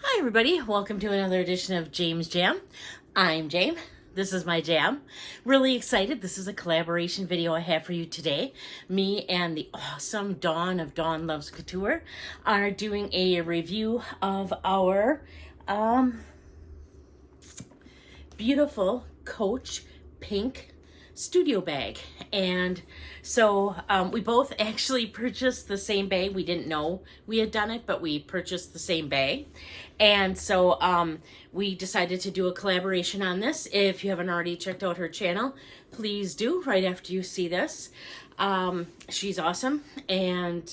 Hi everybody, welcome to another edition of James Jam. I'm Jame. This is my jam. Really excited. This is a collaboration video I have for you today. Me and the awesome Dawn of Dawn Loves Couture are doing a review of our beautiful Coach pink studio bag. And so we both actually purchased the same bag. We didn't know we had done it, but we purchased the same bag. And so we decided to do a collaboration on this. If you haven't already checked out her channel, please do right after you see this. She's awesome. And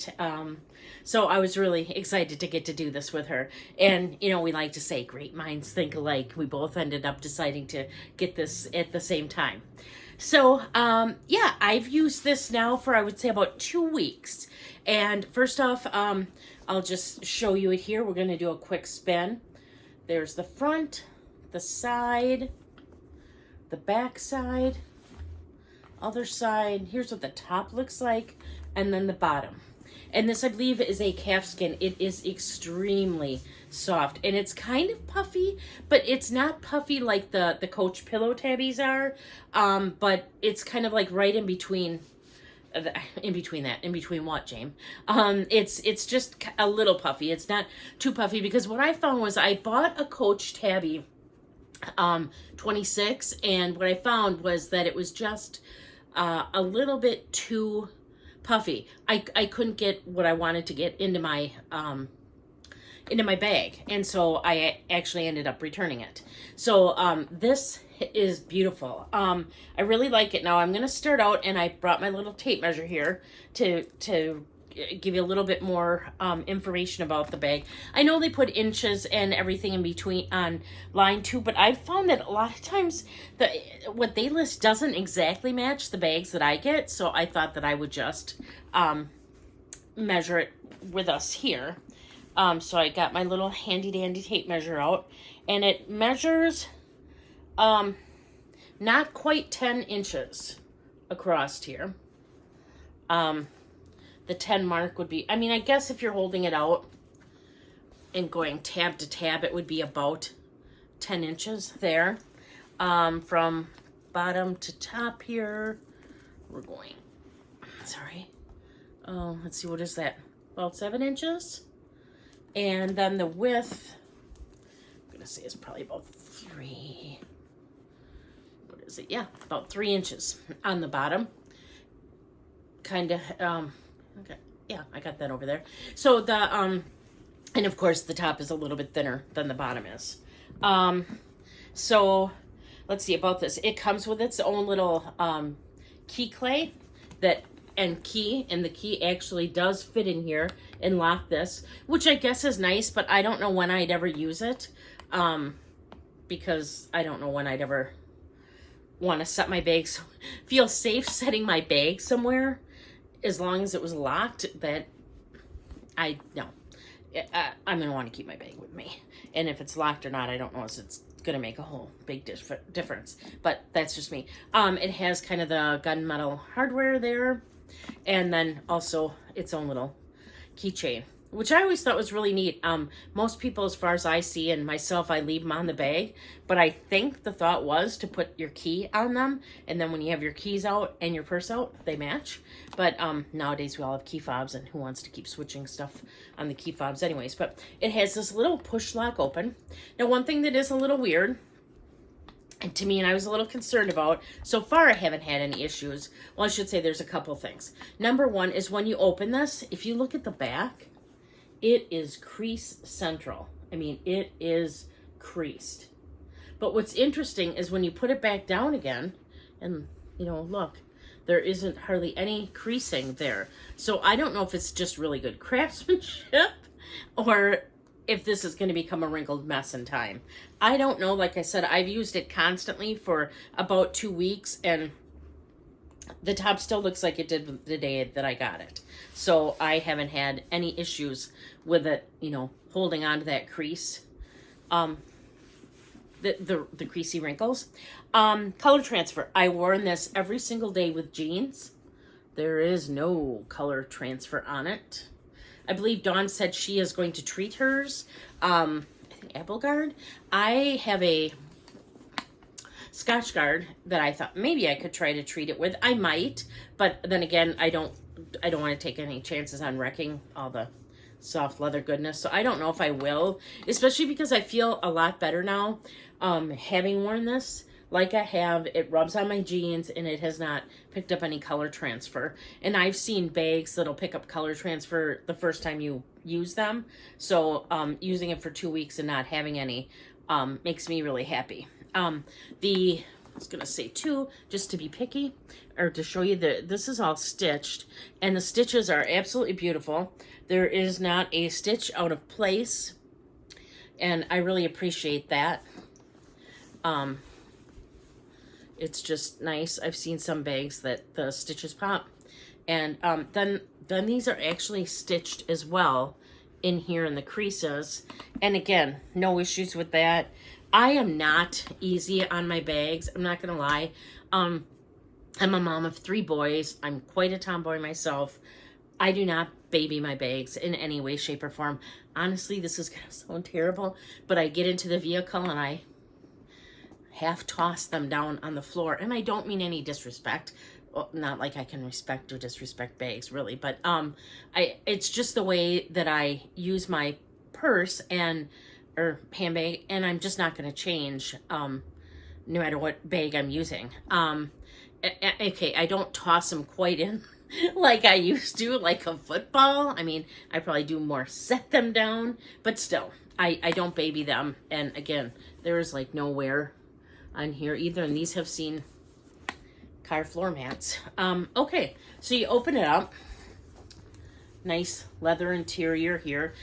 so I was really excited to get to do this with her. And, you know, we like to say great minds think alike. We both ended up deciding to get this at the same time. So, yeah, I've used this now for, I would say, about 2 weeks. And first off, I'll just show you it here. We're going to do a quick spin. There's the front, the side, the back side, other side. Here's what the top looks like, and then the bottom. And this, I believe, is a calfskin. It is extremely soft, and it's kind of puffy, but it's not puffy like the Coach pillow tabbies are, but it's kind of like right in between. In between what, Jane? It's just a little puffy. It's not too puffy, because what I found was I bought a Coach tabby 26, and what I found was that it was just a little bit too puffy. I couldn't get what I wanted to get into my bag, and so I actually ended up returning it. So this is beautiful. I really like it. Now I'm going to start out, and I brought my little tape measure here to give you a little bit more information about the bag. I know they put inches and everything in between on line 2, but I've found that a lot of times what they list doesn't exactly match the bags that I get, so I thought that I would just measure it with us here. So I got my little handy dandy tape measure out, and it measures not quite 10 inches across here. The 10 mark would be, I mean, I guess if you're holding it out and going tab to tab, it would be about 10 inches there. From bottom to top here, we're going, sorry. Let's see, what is that? About 7 inches. And then the width, I'm going to say is probably about 3. What is it? Yeah, about 3 inches on the bottom. Kind of, okay, yeah, I got that over there. So the, and of course the top is a little bit thinner than the bottom is. So let's see about this. It comes with its own little key clay and the key actually does fit in here and lock this, which I guess is nice, but I don't know when I'd ever use it, because I don't know when I'd ever want to set my bags, feel safe setting my bag somewhere as long as it was locked. That I'm gonna want to keep my bag with me, and if it's locked or not, I don't know if it's gonna make a whole big difference, but that's just me. It has kind of the gunmetal hardware there, and then also its own little keychain, which I always thought was really neat. Most people, as far as I see, and myself, I leave them on the bag, but I think the thought was to put your key on them, and then when you have your keys out and your purse out, they match. But nowadays we all have key fobs, and who wants to keep switching stuff on the key fobs anyways? But it has this little push lock open. Now, one thing that is a little weird, and to me, and I was a little concerned about, so far I haven't had any issues. Well, I should say there's a couple things. Number one is when you open this, if you look at the back, it is crease central. I mean, it is creased. But what's interesting is when you put it back down again, and, you know, look, there isn't hardly any creasing there. So I don't know if it's just really good craftsmanship or if this is going to become a wrinkled mess in time. I don't know. Like I said, I've used it constantly for about 2 weeks, and the top still looks like it did the day that I got it. So I haven't had any issues with it, you know, holding on to that crease, the creasy wrinkles. Color transfer. I worn this every single day with jeans. There is no color transfer on it. I believe Dawn said she is going to treat hers. I think Apple Guard. I have a Scotch Guard that I thought maybe I could try to treat it with. I might, but then again, I don't want to take any chances on wrecking all the soft leather goodness. So I don't know if I will, especially because I feel a lot better now having worn this. Like I have, it rubs on my jeans and it has not picked up any color transfer. And I've seen bags that'll pick up color transfer the first time you use them. So using it for 2 weeks and not having any makes me really happy. I was going to say too, just to be picky, or to show you that this is all stitched. And the stitches are absolutely beautiful. There is not a stitch out of place. And I really appreciate that. It's just nice. I've seen some bags that the stitches pop. And then these are actually stitched as well in here in the creases. And again, no issues with that. I am not easy on my bags. I'm not going to lie. I'm a mom of 3 boys. I'm quite a tomboy myself. I do not baby my bags in any way, shape, or form. Honestly, this is going to sound terrible, but I get into the vehicle and I half toss them down on the floor. And I don't mean any disrespect. Well, not like I can respect or disrespect bags, really. But it's just the way that I use my purse or handbag, and I'm just not going to change no matter what bag I'm using. Okay, I don't toss them quite in like I used to, like a football. I mean, I probably do more set them down, but still, I don't baby them. And again, there's like no wear on here either, and these have seen car floor mats. Okay, so you open it up. Nice leather interior here.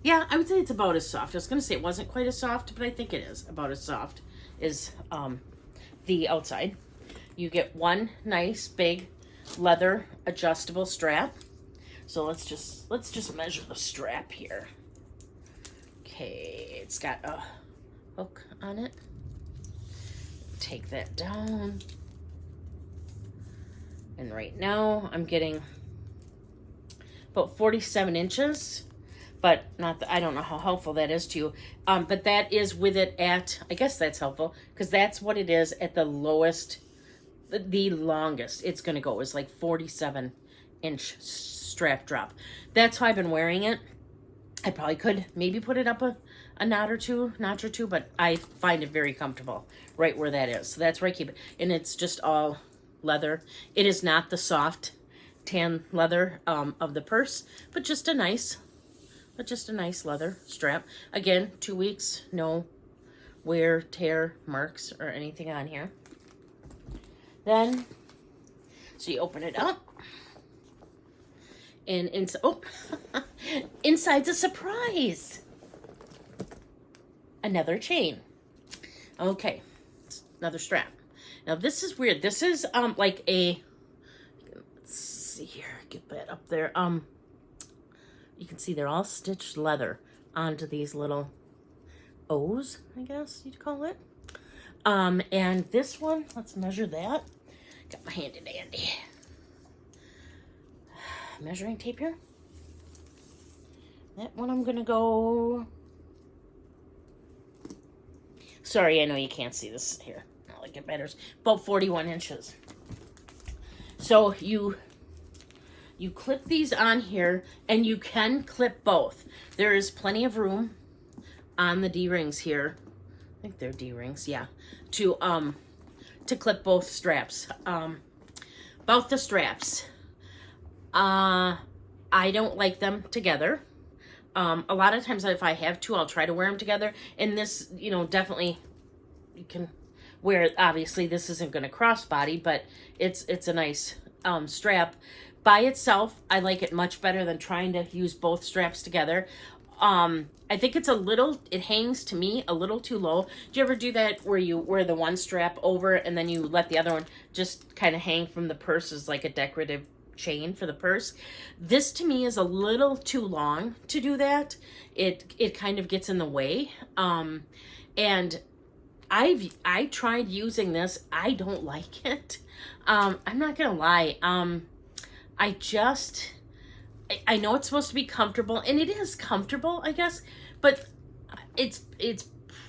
Yeah, I would say it's about as soft. I was going to say it wasn't quite as soft, but I think it is about as soft as the outside. You get one nice big leather adjustable strap. So let's just measure the strap here. Okay, it's got a hook on it. Take that down. And right now I'm getting about 47 inches. But I don't know how helpful that is to you. But that is with it at, I guess that's helpful, because that's what it is at the lowest, the longest it's going to go is like 47-inch strap drop. That's how I've been wearing it. I probably could maybe put it up a notch or two, but I find it very comfortable right where that is. So that's where I keep it. And it's just all leather. It is not the soft tan leather of the purse, but just a nice leather strap. Again, 2 weeks, no wear, tear, marks, or anything on here. Then, so you open it up. And inside's a surprise. Another chain. Okay, another strap. Now this is weird. This is like a, let's see here, get that up there. You can see they're all stitched leather onto these little O's, I guess you'd call it. And this one, let's measure that. Got my handy dandy measuring tape here. That one I'm gonna go. Sorry, I know you can't see this here. Not like it matters. About 41 inches. So you clip these on here, and you can clip both. There is plenty of room on the D-rings here. I think they're D-rings, yeah. To clip both straps. About the straps. I don't like them together. A lot of times if I have to, I'll try to wear them together. And this, definitely you can wear it. Obviously, this isn't going to crossbody, but it's a nice strap. By itself, I like it much better than trying to use both straps together. I think it hangs to me a little too low. Do you ever do that where you wear the one strap over and then you let the other one just kind of hang from the purse as like a decorative chain for the purse? This to me is a little too long to do that. It kind of gets in the way. And I tried using this. I don't like it. I'm not gonna lie. I know it's supposed to be comfortable, and it is comfortable, I guess, but it's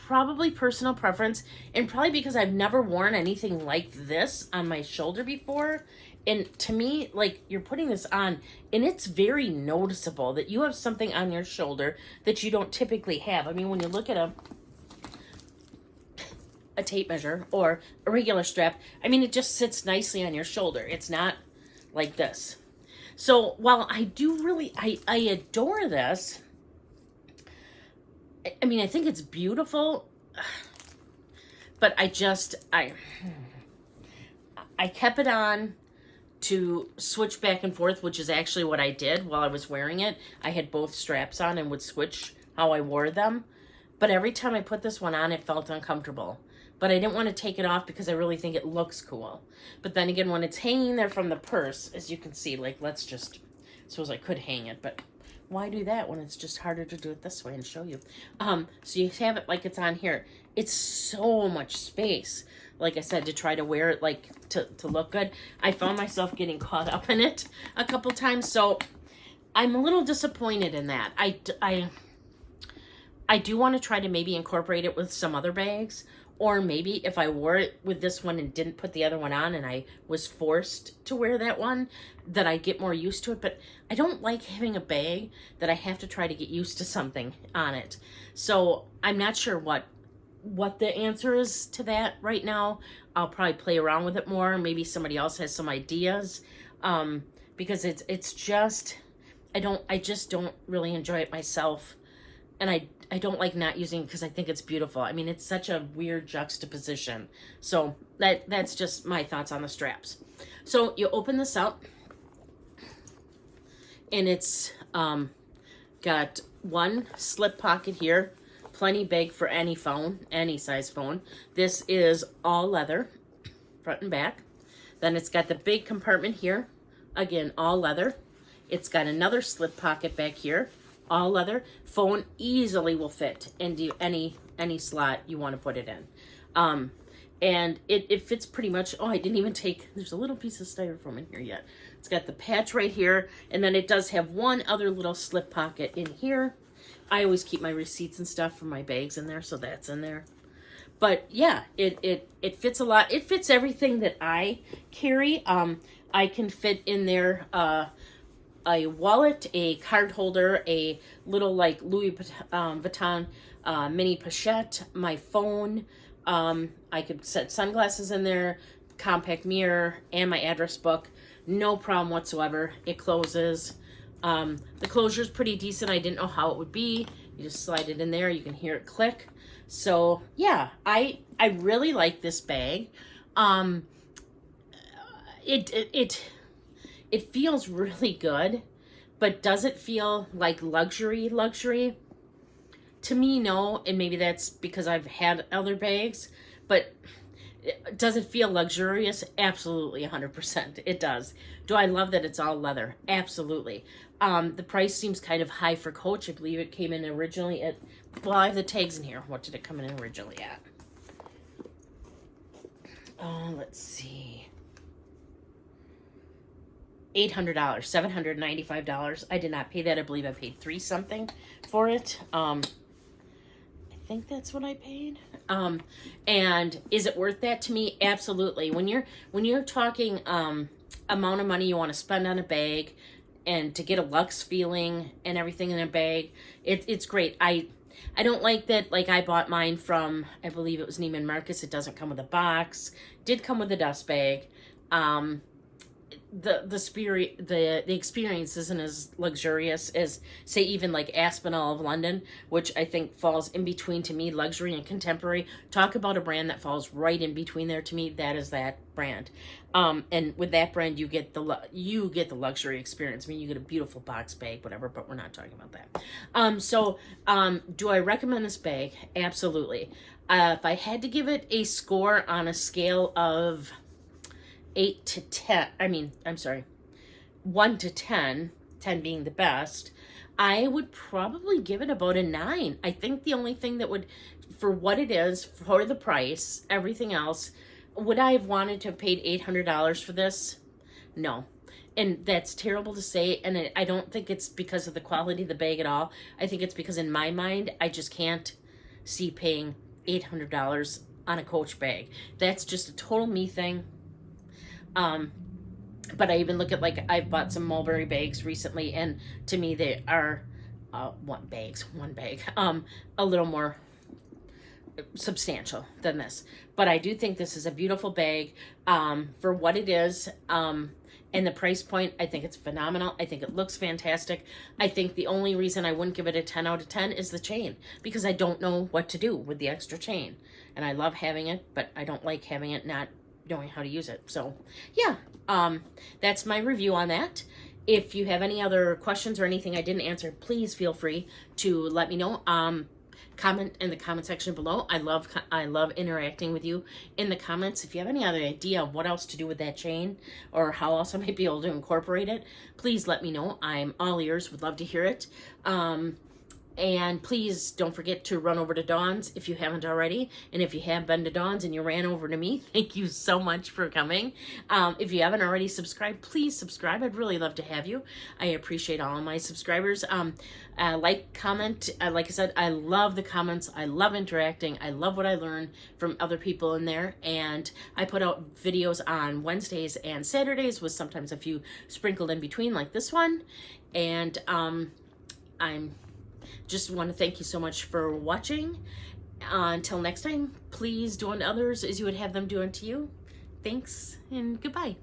probably personal preference, and probably because I've never worn anything like this on my shoulder before. And to me, like, you're putting this on and it's very noticeable that you have something on your shoulder that you don't typically have. I mean, when you look at a tape measure or a regular strap, I mean, it just sits nicely on your shoulder. It's not like this. So while I do really, I adore this, I mean, I think it's beautiful, but I kept it on to switch back and forth, which is actually what I did while I was wearing it. I had both straps on and would switch how I wore them. But every time I put this one on, it felt uncomfortable. But I didn't want to take it off because I really think it looks cool. But then again, when it's hanging there from the purse, as you can see, like, let's just, suppose I could hang it, but why do that when it's just harder to do it this way and show you? So you have it like it's on here. It's so much space, like I said, to try to wear it, like, to look good. I found myself getting caught up in it a couple times, so I'm a little disappointed in that. I do want to try to maybe incorporate it with some other bags, or maybe if I wore it with this one and didn't put the other one on and I was forced to wear that one, that I get more used to it. But I don't like having a bag that I have to try to get used to something on it. So I'm not sure what the answer is to that right now. I'll probably play around with it more. Maybe somebody else has some ideas, because it's just, I just don't really enjoy it myself. And I don't like not using it because I think it's beautiful. I mean, it's such a weird juxtaposition. So that's just my thoughts on the straps. So you open this up, and it's got one slip pocket here, plenty big for any phone, any size phone. This is all leather, front and back. Then it's got the big compartment here, again, all leather. It's got another slip pocket back here, all leather. Phone easily will fit into any slot you want to put it in. And it fits pretty much. Oh, I didn't even take, there's a little piece of styrofoam in here yet. It's got the patch right here, and then it does have one other little slip pocket in here. I always keep my receipts and stuff from my bags in there, so that's in there. But yeah, it fits a lot. It fits everything that I carry. I can fit in there a wallet, a card holder, a little like Louis Vuitton mini pochette, my phone. I could set sunglasses in there, compact mirror, and my address book. No problem whatsoever. It closes. The closure is pretty decent. I didn't know how it would be. You just slide it in there. You can hear it click. So yeah, I really like this bag. It feels really good, but does it feel like luxury? To me, no, and maybe that's because I've had other bags, but does it feel luxurious? Absolutely, 100%. It does. Do I love that it's all leather? Absolutely. The price seems kind of high for Coach. I believe it came in originally at, well, I have the tags in here. What did it come in originally at? Let's see. $800, $795. I did not pay that. I believe I paid $3 something for it. I think that's what I paid. And is it worth that to me? Absolutely. When you're talking amount of money you want to spend on a bag and to get a luxe feeling and everything in a bag, it's great. I don't like that. Like, I bought mine from, I believe it was Neiman Marcus. It doesn't come with a box. Did come with a dust bag. The experience isn't as luxurious as, say, even like Aspinall of London, which I think falls in between, to me, luxury and contemporary. Talk about a brand that falls right in between there. To me, that is that brand. And with that brand, you get the luxury experience. I mean, you get a beautiful box bag, whatever, but we're not talking about that. Do I recommend this bag? Absolutely. If I had to give it a score on a scale of 8 to 10, I'm sorry, 1 to 10, 10 being the best, I would probably give it about a 9. I think the only thing that would, for what it is, for the price, everything else, would I have wanted to have paid $800 for this? No. And that's terrible to say, and I don't think it's because of the quality of the bag at all. I think it's because in my mind, I just can't see paying $800 on a Coach bag. That's just a total me thing. But I even look at, like, I've bought some mulberry bags recently, and to me they are one bag, a little more substantial than this. But I do think this is a beautiful bag for what it is. And the price point, I think it's phenomenal. I think it looks fantastic. I think the only reason I wouldn't give it a 10 out of 10 is the chain, because I don't know what to do with the extra chain. And I love having it, but I don't like having it not knowing how to use it. So yeah, that's my review on that. If you have any other questions or anything I didn't answer, please feel free to let me know. Comment in the comment section below. I love interacting with you in the comments. If you have any other idea of what else to do with that chain, or how else I might be able to incorporate it, please let me know. I'm all ears, would love to hear it. And please don't forget to run over to Dawn's if you haven't already. And if you have been to Dawn's and you ran over to me, thank you so much for coming. If you haven't already subscribed, please subscribe. I'd really love to have you. I appreciate all of my subscribers. Like, comment. Like I said, I love the comments. I love interacting. I love what I learn from other people in there. And I put out videos on Wednesdays and Saturdays with sometimes a few sprinkled in between, like this one. And I'm just want to thank you so much for watching. Until next time, please do unto others as you would have them do unto you. Thanks and goodbye.